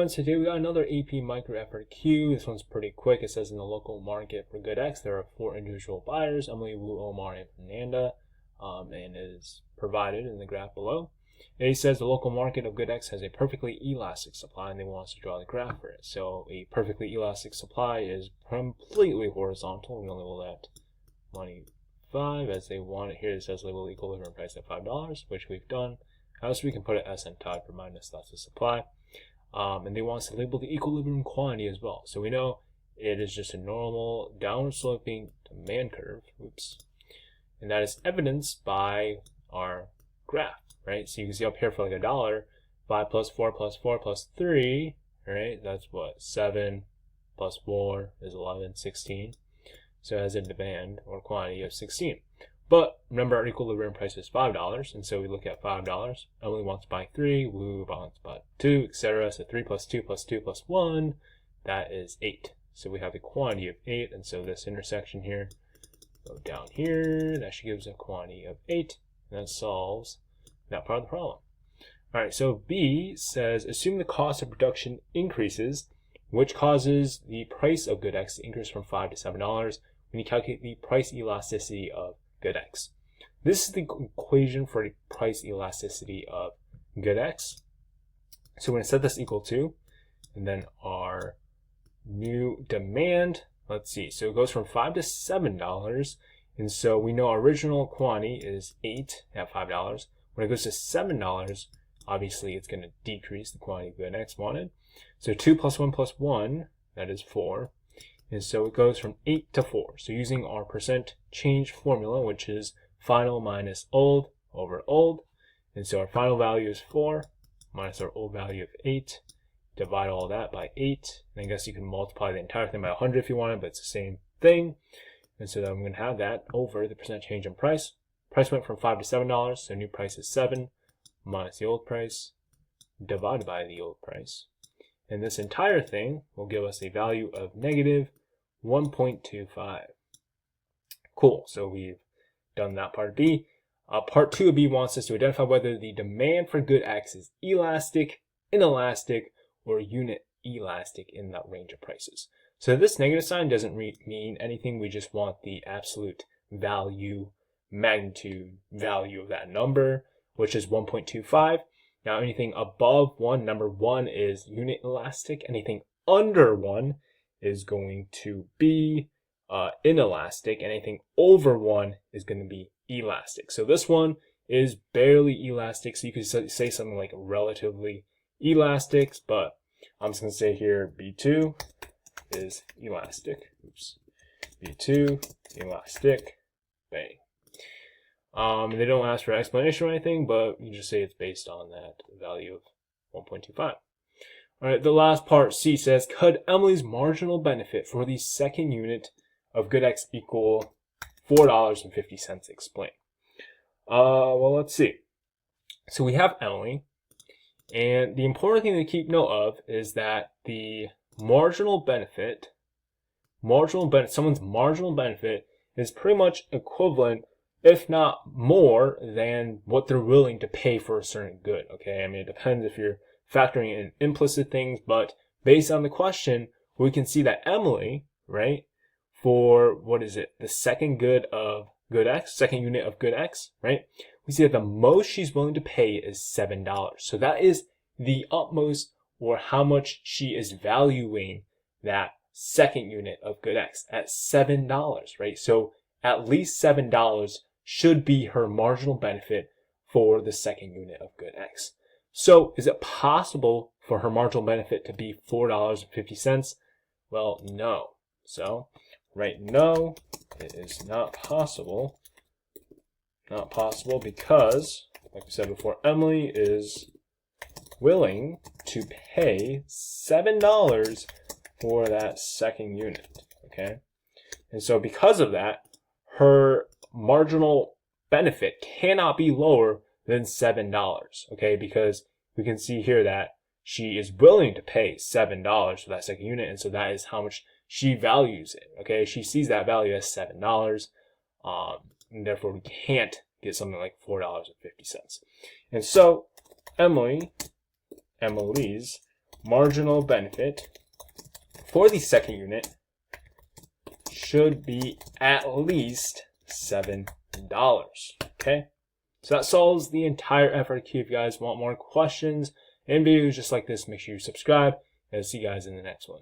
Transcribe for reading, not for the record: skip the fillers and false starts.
everyone, so today we got another AP micro FRQ. This one's pretty quick. It says in the local market for good X, there are 4 individual buyers, Emily, Wu, Omar, and Fernanda, and is provided in the graph below. And he says the local market of good X has a perfectly elastic supply, and they want us to draw the graph for it. So a perfectly elastic supply is completely horizontal. We only will let money 5 as they want it here. It says label equilibrium price at $5, which we've done. So we can put an SN tag for minus, that's the supply. And they want us to label the equilibrium quantity as well. So we know it is just a normal downward sloping demand curve. Oops. And that is evidenced by our graph, right? So you can see up here for like $1, 5 plus 4 plus 4 plus 3, right? That's what? 7 plus 4 is 11, 16. So it has a demand or quantity of 16. But remember, our equilibrium price is $5, and so we look at $5. Emily wants to buy 3, Wu wants to buy 2, etc. So 3 plus 2 plus 2 plus 1, that is 8. So we have a quantity of 8, and so this intersection here, go down here, that should give us a quantity of 8, and that solves that part of the problem. All right, so B says, assume the cost of production increases, which causes the price of good X to increase from $5 to $7 when you calculate the price elasticity of good X. This is the equation for the price elasticity of good X. So we're going to set this equal to, and then our new demand, let's see, so it goes from $5 to $7, and so we know our original quantity is 8 at $5. When it goes to $7, obviously it's going to decrease the quantity of good X wanted. So 2 plus 1 plus 1, that is 4. And so it goes from 8 to 4. So using our percent change formula, which is final minus old over old. And so our final value is 4 minus our old value of 8. Divide all that by 8. And I guess you can multiply the entire thing by 100 if you wanted, but it's the same thing. And so then I'm going to have that over the percent change in price. Price went from $5 to $7, so new price is 7 minus the old price divided by the old price. And this entire thing will give us a value of negative 1.25. Cool, so we've done that part of B. Part 2 of B wants us to identify whether the demand for good X is elastic, inelastic, or unit elastic in that range of prices. So this negative sign doesn't mean anything. We just want the absolute value, magnitude value of that number, which is 1.25. Now anything above 1, number 1 is unit elastic. Anything under 1 is going to be inelastic. Anything over 1 is going to be elastic. So this one is barely elastic. So you could say something like relatively elastic, but I'm just going to say here B2 is elastic. Oops. B2 elastic. Bang. They don't ask for an explanation or anything, but you just say it's based on that value of 1.25. All right, the last part, C, says, could Emily's marginal benefit for the second unit of good X equal $4.50? Explain. Well, let's see. So we have Emily, and the important thing to keep note of is that the marginal benefit, someone's marginal benefit is pretty much equivalent, if not more, than what they're willing to pay for a certain good. Okay, I mean, it depends if you're factoring in implicit things, but based on the question, we can see that Emily, right, for what is it, the second good of good X, second unit of good X, right, we see that the most she's willing to pay is $7. So that is the utmost, or how much she is valuing that second unit of good X at $7, right? So at least $7 should be her marginal benefit for the second unit of good X. So is it possible for her marginal benefit to be $4.50? Well, no. So, right, no, it is not possible. Not possible because, like I said before, Emily is willing to pay $7 for that second unit, okay? And so because of that, her marginal benefit cannot be lower than $7, okay? Because we can see here that she is willing to pay $7 for that second unit, and so that is how much she values it, okay? She sees that value as $7, and therefore we can't get something like $4.50. And so Emily's marginal benefit for the second unit should be at least $7. Okay, so that solves the entire FRQ. If you guys want more questions and videos just like this, make sure you subscribe, and I'll see you guys in the next one.